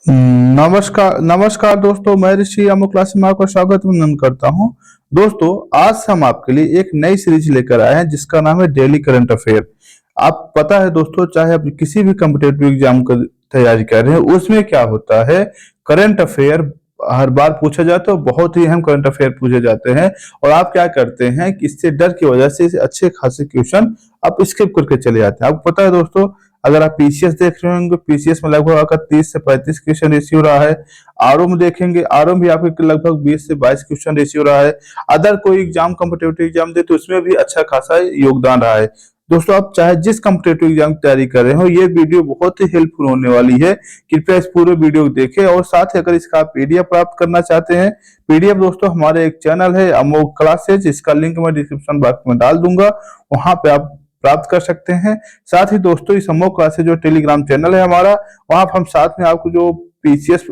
नमस्कार नमस्कार दोस्तों, मैं ऋषि अमो क्लास में आपका स्वागत वंदन करता हूं। दोस्तों, आज हम आपके लिए एक नई सीरीज लेकर आए हैं जिसका नाम है डेली करंट अफेयर। आप पता है दोस्तों, चाहे आप किसी भी कम्पिटेटिव एग्जाम की तैयारी कर रहे हैं, उसमें क्या होता है, करंट अफेयर हर बार पूछा जाता है। बहुत ही अहम करंट अफेयर पूछे जाते हैं और आप क्या करते हैं कि इससे डर की वजह से अच्छे खासे क्वेश्चन आप स्किप करके चले जाते हैं। आपको पता है दोस्तों, अगर आप पीसीएस देख रहे होंगे, पीसीएस में लगभग आपका 30 से 35 क्वेश्चन रेशियो रहा है। आरओ में देखेंगे, आरओ में भी आपके लगभग 20 से 22 क्वेश्चन रेशियो रहा है। अदर कोई एग्जाम कम्पिटेटिव एग्जाम दे तो उसमें भी अच्छा खासा योगदान रहा है। दोस्तों, आप चाहे जिस कम्पिटेटिव एग्जाम की तैयारी कर रहे हो, ये वीडियो बहुत ही हेल्पफुल होने वाली है। कृपया इस पूरे वीडियो को देखें और साथ ही अगर इसका पीडीएफ प्राप्त करना चाहते हैं, पीडीएफ दोस्तों हमारे एक चैनल है अमोघ क्लासेज, इसका लिंक मैं डिस्क्रिप्शन बॉक्स में डाल दूंगा, वहां पे आप प्राप्त कर सकते हैं। साथ ही दोस्तों, इस अमोघ क्लासेज जो टेलीग्राम चैनल है हमारा, वहां पर हम साथ में आपको जो पीसीएस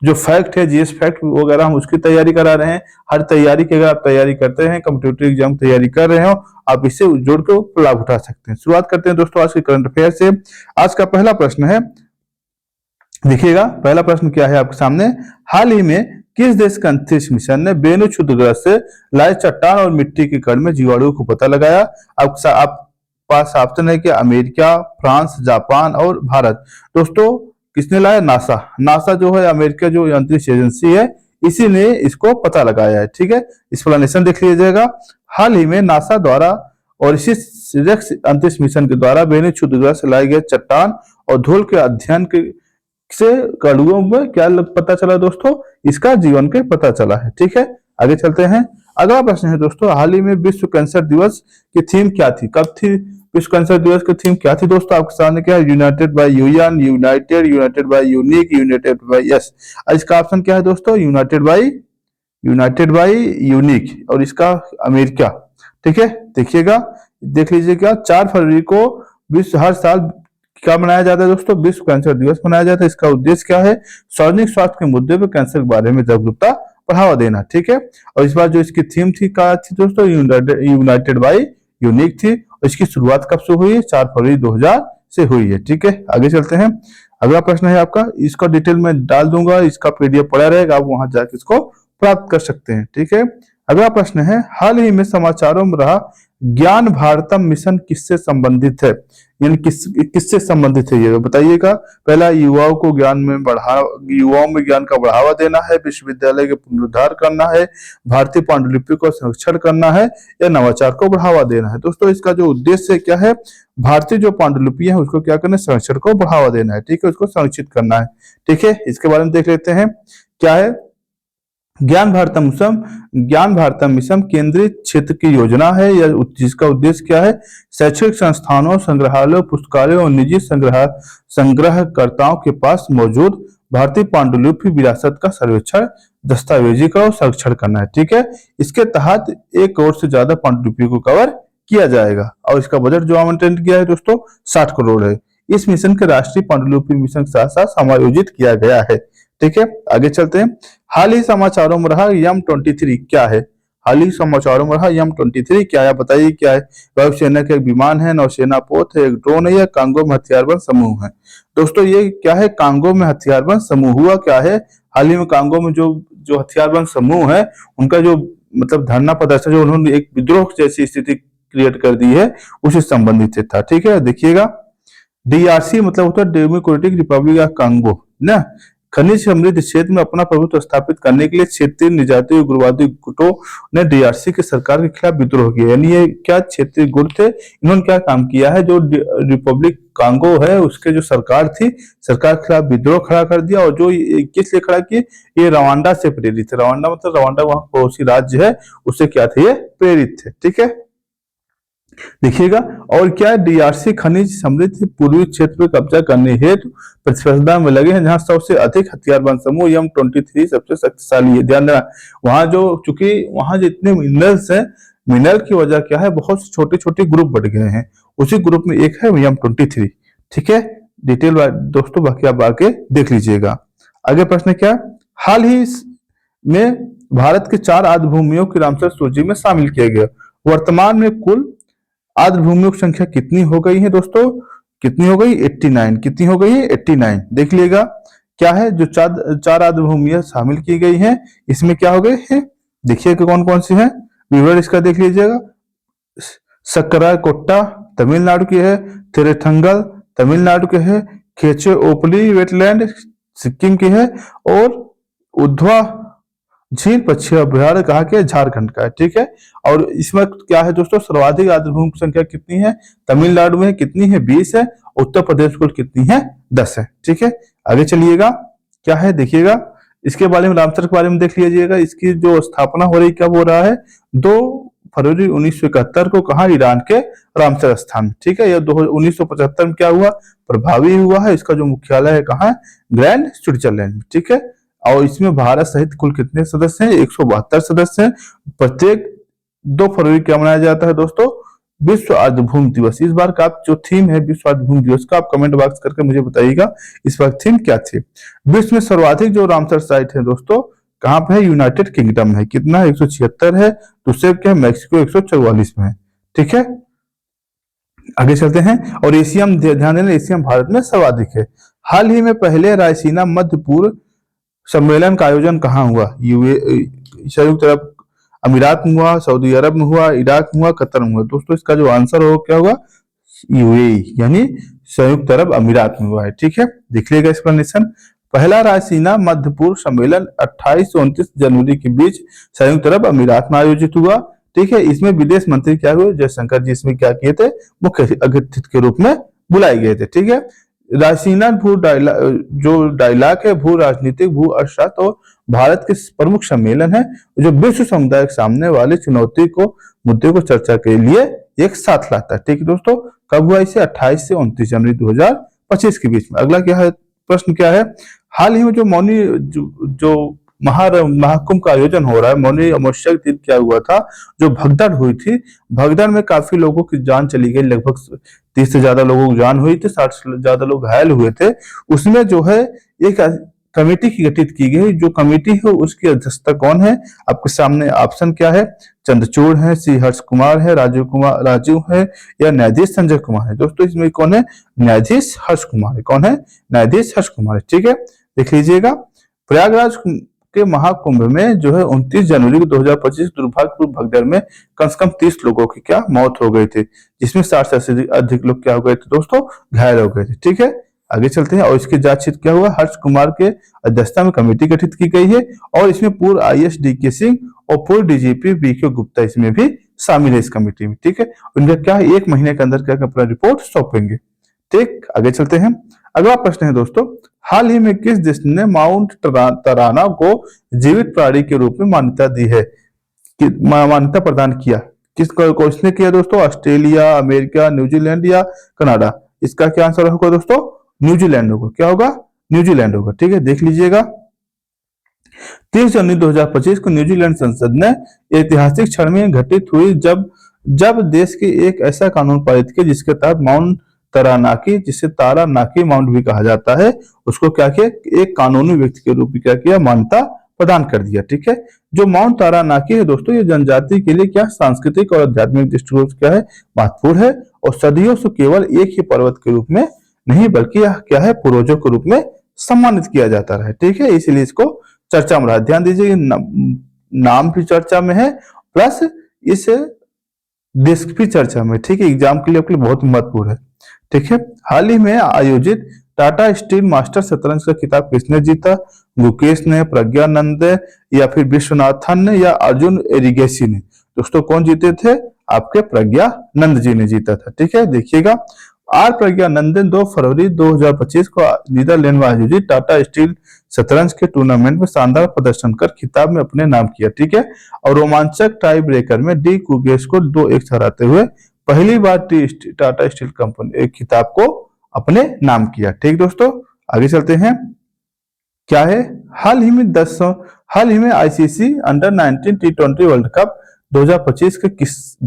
जो फैक्ट है, जीएस फैक्ट वगैरह, हम उसकी तैयारी करा रहे हैं। हर तैयारी की अगर आप तैयारी करते हैं, कम्पिटेटिव एग्जाम तैयारी कर रहे हो, आप इससे जोड़ के लाभ उठा सकते हैं। शुरुआत करते हैं दोस्तों आज के करंट अफेयर से। आज का पहला प्रश्न है, देखिएगा पहला प्रश्न क्या है आपके सामने। हाल ही में किस देश के अंतरिक्ष मिशन ने वेनु क्षुद्र ग्रह से लाए चट्टान और मिट्टी के कण में जीवाणुओं को पता लगाया? आप पास ऑप्शन है कि अमेरिका, फ्रांस, जापान और भारत। दोस्तों, किसने लाया? नासा। नासा जो है अमेरिका जो अंतरिक्ष एजेंसी है, इसी ने इसको पता लगाया है। ठीक है, एक्सप्लेनेशन देख लीजिएगा। हाल ही में नासा द्वारा और इसी सिरेक्स अंतरिक्ष मिशन के द्वारा वेनु क्षुद्र ग्रह से लाए गए चट्टान और धूल के अध्ययन के से कड़ुओं में क्या पता चला दोस्तों? इसका जीवन के पता चला है। ठीक है, आगे चलते हैं। अगला प्रश्न है दोस्तों, हाल ही में विश्व कैंसर दिवस की थीम क्या थी? कब थी विश्व कैंसर दिवस की थीम क्या थी दोस्तों? आपके सामने क्या है? United by UN, united, united by unique, united by yes. इसका ऑप्शन क्या है दोस्तों? यूनाइटेड बाय यूनिक, और इसका अमेरिका। ठीक है, देखिएगा, देख लीजिएगा। 4 फरवरी को विश्व हर साल क्या मनाया जाता है दोस्तों? विश्व कैंसर दिवस मनाया जाता है। इसका उद्देश्य क्या है? सार्वजनिक स्वास्थ्य के मुद्दे पर कैंसर के बारे में जागरूकता बढ़ावा देना। ठीक है, और इस बार जो इसकी थीम थी क्या थी दोस्तों? यूनाइटेड बाय यूनिक थी। और इसकी शुरुआत कब से हुई है? 4 फरवरी 2000 से हुई है। ठीक है, आगे चलते हैं। अगला प्रश्न है आपका, इसका डिटेल में डाल दूंगा, इसका पीडीएफ पड़ा रहेगा, आप वहां जाकर इसको प्राप्त कर सकते हैं। ठीक है, अगला प्रश्न है, हाल ही में समाचारों में रहा ज्ञान भारतम मिशन किससे संबंधित है? यानी किससे संबंधित है ये बताइएगा। पहला, युवाओं में ज्ञान का बढ़ावा देना है, विश्वविद्यालय के पुनरुद्धार करना है, भारतीय पांडुलिपि को संरक्षण करना है, या नवाचार को बढ़ावा देना है? दोस्तों, इसका जो उद्देश्य क्या है, भारतीय जो पांडुलिपि है उसको क्या करना है? संरक्षण को बढ़ावा देना है। ठीक है, उसको संरक्षित करना है। ठीक है, इसके बारे में देख लेते हैं क्या है। ज्ञान भारतम मिशन केंद्रीय क्षेत्र की योजना है, या जिसका उद्देश्य क्या है? शैक्षणिक संस्थानों, संग्रहालयों, पुस्तकालयों और निजी संग्रहकर्ताओं के पास मौजूद भारतीय पांडुलिपि विरासत का सर्वेक्षण, दस्तावेजीकरण और संरक्षण करना है। ठीक है, इसके तहत 1 करोड़ से ज्यादा पांडुलिपि को कवर किया जाएगा और इसका बजट जो आवंटन किया है दोस्तों 60 करोड़ है। इस मिशन के राष्ट्रीय पांडुलिपि मिशन के साथ साथ समायोजित किया गया है। ठीक है, आगे चलते हैं। हाल ही समाचारों में रहा M23 क्या है? हाल ही समाचारों में रहा M23 क्या है? बताइए क्या है? वायुसेना का एक विमान है, नौसेना पोत है, एक ड्रोन है, या कांगो में हथियारबंद समूह है? दोस्तों, ये क्या है? कांगो में हथियारबंद समूह। हुआ क्या है, हाल ही में कांगो में जो हथियारबंद समूह है, उनका जो मतलब धरना प्रदर्शन, जो उन्होंने एक विद्रोह जैसी स्थिति क्रिएट कर दी है, उससे संबंधित था। ठीक है, देखिएगा, डीआरसी मतलब होता है डेमोक्रेटिक रिपब्लिक ऑफ कांगो ना। खनिज समृद्ध क्षेत्र में अपना प्रभुत्व स्थापित करने के लिए क्षेत्रीय निजातीय उग्रवादी गुटों ने डीआरसी की सरकार के खिलाफ विद्रोह किया। यानी ये क्या क्षेत्रीय गुट थे, इन्होंने क्या काम किया है? जो रिपब्लिक कांगो है उसके जो सरकार थी, सरकार के खिलाफ विद्रोह खड़ा कर दिया। और जो किस लिए खड़ा किए? ये रवांडा से प्रेरित थे। रवांडा मतलब रवांडा वहां पड़ोसी राज्य है, उससे क्या थे? ये प्रेरित थे। ठीक है, देखिएगा। और क्या है? डीआरसी खनिज समृद्ध पूर्वी क्षेत्र पर कब्जा करने हेतु प्रतिस्पर्धा में लगे हैं, जहां सबसे अधिक हथियारबंद समूह M23 सबसे शक्तिशाली है। ध्यान देना, वहां जो चूंकि वहां जितने मिनरल्स हैं, मिनरल की वजह क्या है? बहुत छोटे छोटे ग्रुप बढ़ गए हैं, उसी ग्रुप में एक है M23। ठीक है, डिटेल दोस्तों बाकी आप आके देख लीजिएगा। आगे प्रश्न क्या? हाल ही में भारत के 4 आर्द्र भूमियों की रामसर सूची में शामिल किया गया। वर्तमान में कुल आर्द्र भूमियों की संख्या कितनी हो गई है दोस्तों? कितनी हो गई? 89। कितनी हो गई है? 89। देख लीजिएगा, क्या है जो चार आर्द्र भूमियां शामिल की गई हैं, इसमें क्या हो गए हैं, देखिए कि कौन कौन सी है, विवरण इसका देख लीजिएगा। सक्कराकोट्टा तमिलनाडु की है, तिरुथंगल तमिलनाडु के है, खेचे ओपली वेटलैंड सिक्किम की है, और उद्धवा झील पश्चिम अभ्यारण्य कहा के झारखंड का है, ठीक है। और इसमें क्या है दोस्तों, सर्वाधिक आर्द्र भूमि की संख्या कितनी है, तमिलनाडु में कितनी है, 20 है, उत्तर प्रदेश कुल कितनी है, 10 है, ठीक है। आगे चलिएगा, क्या है देखिएगा, इसके बारे में रामसर के बारे में देख लीजिएगा। इसकी जो स्थापना हो रही कब हो रहा है, 2 फरवरी 1971 को कहा, ईरान के रामसर स्थान, ठीक है। यह 1975 में क्या हुआ, प्रभावी हुआ है। इसका जो मुख्यालय है कहाँ है, ग्रैंड स्विट्जरलैंड में, ठीक है। और इसमें भारत सहित कुल कितने सदस्य हैं, 172 सदस्य हैं। प्रत्येक 2 फरवरी क्या मनाया जाता है दोस्तों, विश्व आर्द्र भूमि दिवस। इस बार का जो थीम है विश्व आर्द्र भूमि दिवस का, आप कमेंट बॉक्स करके मुझे बताइएगा इस बार थीम क्या थी। विश्व में सर्वाधिक जो रामसर साइट है दोस्तों, कहाँ पे है, यूनाइटेड किंगडम है, कितना है, 176 है। दूसरे क्या है, मैक्सिको 144 में है, ठीक है। आगे चलते हैं, और एशिया में ध्यान देना, एशिया में भारत में सर्वाधिक है। हाल ही में पहले रायसीना मध्य पूर्व सम्मेलन का आयोजन कहाँ हुआ, संयुक्त अरब अमीरात में हुआ, सऊदी अरब में हुआ, इराक में हुआ, कतर में हुआ। दोस्तों इसका जो आंसर हो क्या होगा, यूएई यानी संयुक्त अरब अमीरात में हुआ है, ठीक है। देख लीजिएगा एक्सप्लेनेशन। पहला रायसीना मध्य पूर्व सम्मेलन 28 से 29 जनवरी के बीच संयुक्त अरब अमीरात में आयोजित हुआ, ठीक है। इसमें विदेश मंत्री क्या हुए, जयशंकर जी इसमें क्या किए थे, मुख्य अतिथि के रूप में बुलाए गए थे, ठीक है। रायसीना जो डायलॉग है, भू राजनीतिक, भू अर्थशास्त्र और भारत के प्रमुख सम्मेलन है, जो विश्व समुदाय के सामने वाले चुनौती को मुद्दे को चर्चा के लिए एक साथ लाता है, ठीक है दोस्तों। कब हुआ इसे, 28 से 29 जनवरी 2025 के बीच में। अगला क्या है, प्रश्न क्या है, हाल ही में जो मौनी जो महाकुंभ का आयोजन हो रहा है, मौनी अमावस्या के दिन क्या हुआ था, जो भगदड़ हुई थी, भगदड़ में काफी लोगों की जान चली गई, लगभग 30 से ज्यादा लोगों की जान हुई थी, 60 से ज्यादा लोग घायल हुए थे। उसमें जो है एक कमेटी की गठित की गई, जो कमेटी है उसकी अध्यक्षता कौन है, आपके सामने ऑप्शन क्या है, चंद्रचूड़ है, सी हर्ष कुमार है, राजीव है, या न्यायाधीश संजय कुमार है। दोस्तों इसमें कौन है, न्यायाधीश हर्ष कुमार है, कौन है, न्यायाधीश हर्ष कुमार है, ठीक है। देख लीजिएगा, प्रयागराज के महाकुंभ में जो है 29 जनवरी 2025 दुर्भाग्यपूर्ण भगदड़ में कम से कम 30 लोगों की क्या मौत हो गई थी, जिसमें 60 से अधिक लोग क्या हो गए थे दोस्तों, घायल हो गए थे, ठीक है। आगे चलते हैं, और इसकी जांच क्या हुआ, हर्ष कुमार के अध्यक्षता में कमेटी गठित की गई है, और इसमें पूर्व आईएएस डीके सिंह और पूर्व डीजीपी बीके गुप्ता इसमें भी शामिल है इस कमेटी में, ठीक है। उनका क्या है, 1 महीने के अंदर क्या अपना रिपोर्ट सौंपेंगे, ठीक। आगे चलते हैं, अगला प्रश्न है दोस्तों, हाल ही में किस देश ने माउंट तराना को जीवित प्राणी के रूप में मान्यता दी है, मान्यता प्रदान किया, किसको इसने किया दोस्तों, ऑस्ट्रेलिया, अमेरिका, न्यूजीलैंड या कनाडा। इसका क्या आंसर होगा दोस्तों, न्यूजीलैंड होगा, क्या होगा, न्यूजीलैंड होगा, ठीक है। देख लीजिएगा, 30 जनवरी 2025 को न्यूजीलैंड संसद ने ऐतिहासिक क्षण में घटित हुई जब देश के एक ऐसा कानून पारित किया जिसके तहत माउंट तारानाकी, जिसे तारानाकी माउंट भी कहा जाता है, उसको क्या किया, एक कानूनी व्यक्ति के रूप में क्या किया, मान्यता प्रदान कर दिया, ठीक है। जो माउंट तारानाकी है दोस्तों, ये जनजाति के लिए क्या सांस्कृतिक और आध्यात्मिक दृष्टिकोण से क्या है, महत्वपूर्ण है, और सदियों से केवल एक ही पर्वत के रूप में नहीं बल्कि यह क्या है, पूर्वजों के रूप में सम्मानित किया जाता है, ठीक है। इसलिए इसको चर्चा में रहा, ध्यान दीजिए, नाम भी चर्चा में है, प्लस इस देश भी चर्चा में, ठीक है। एग्जाम के लिए आपके लिए बहुत महत्वपूर्ण है, ठीक है। हाल ही में आयोजित टाटा स्टील मास्टर शतरंज का खिताब किसने जीता, मुकेश ने, प्रज्ञानंद या फिर विश्वनाथन ने, या अर्जुन एरिगेसी ने। दोस्तों कौन जीते थे, आपके प्रज्ञानंद जी ने जीता था, ठीक है। देखिएगा, आर प्रज्ञानंद ने 2 फरवरी 2025 को नीदरलैंड में आयोजित टाटा स्टील शतरंज के टूर्नामेंट में शानदार प्रदर्शन कर खिताब में अपने नाम किया, ठीक है। और रोमांचक टाई ब्रेकर में डी कुगेस को 2-1 हराते हुए पहली बार टाटा स्टील कंपनी एक खिताब को अपने नाम किया, ठीक दोस्तों। आगे चलते हैं, क्या है, हाल ही में ICC under 19 T20 world cup 2025 के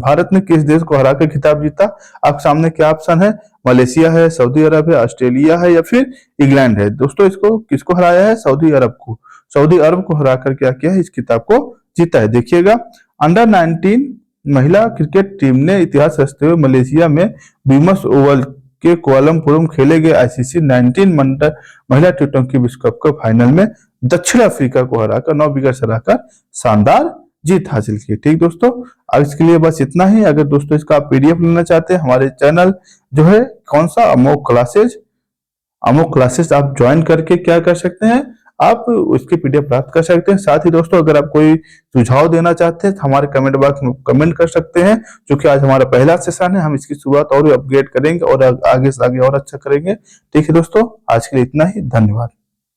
भारत ने किस देश को हराकर खिताब जीता। आप सामने क्या ऑप्शन है, मलेशिया है, सऊदी अरब है, ऑस्ट्रेलिया है, या फिर इंग्लैंड है। दोस्तों इसको किसको हराया है, सऊदी अरब को, सऊदी अरब को हराकर क्या किया है, इस खिताब को जीता है। देखिएगा, अंडर 19 महिला क्रिकेट टीम ने इतिहास रचते हुए मलेशिया में वुमेन्स ओवल के कुआलालंपुर में खेले गए आईसीसी 19 महिला टी20 विश्व कप के फाइनल में दक्षिण अफ्रीका को हराकर 9 विकेट से हराकर शानदार जीत हासिल की। ठीक दोस्तों, आज के लिए बस इतना ही। अगर दोस्तों इसका पीडीएफ लेना चाहते हैं, हमारे चैनल जो है कौन सा अमोक क्लासेस आप ज्वाइन करके क्या कर सकते हैं, आप उसकी पीडीएफ प्राप्त कर सकते हैं। साथ ही दोस्तों अगर आप कोई सुझाव देना चाहते हैं तो हमारे कमेंट बॉक्स में कमेंट कर सकते हैं। जो कि आज हमारा पहला सेशन है, हम इसकी शुरुआत और अपग्रेड करेंगे और आगे से आगे और अच्छा करेंगे। ठीक है दोस्तों, आज के लिए इतना ही। धन्यवाद।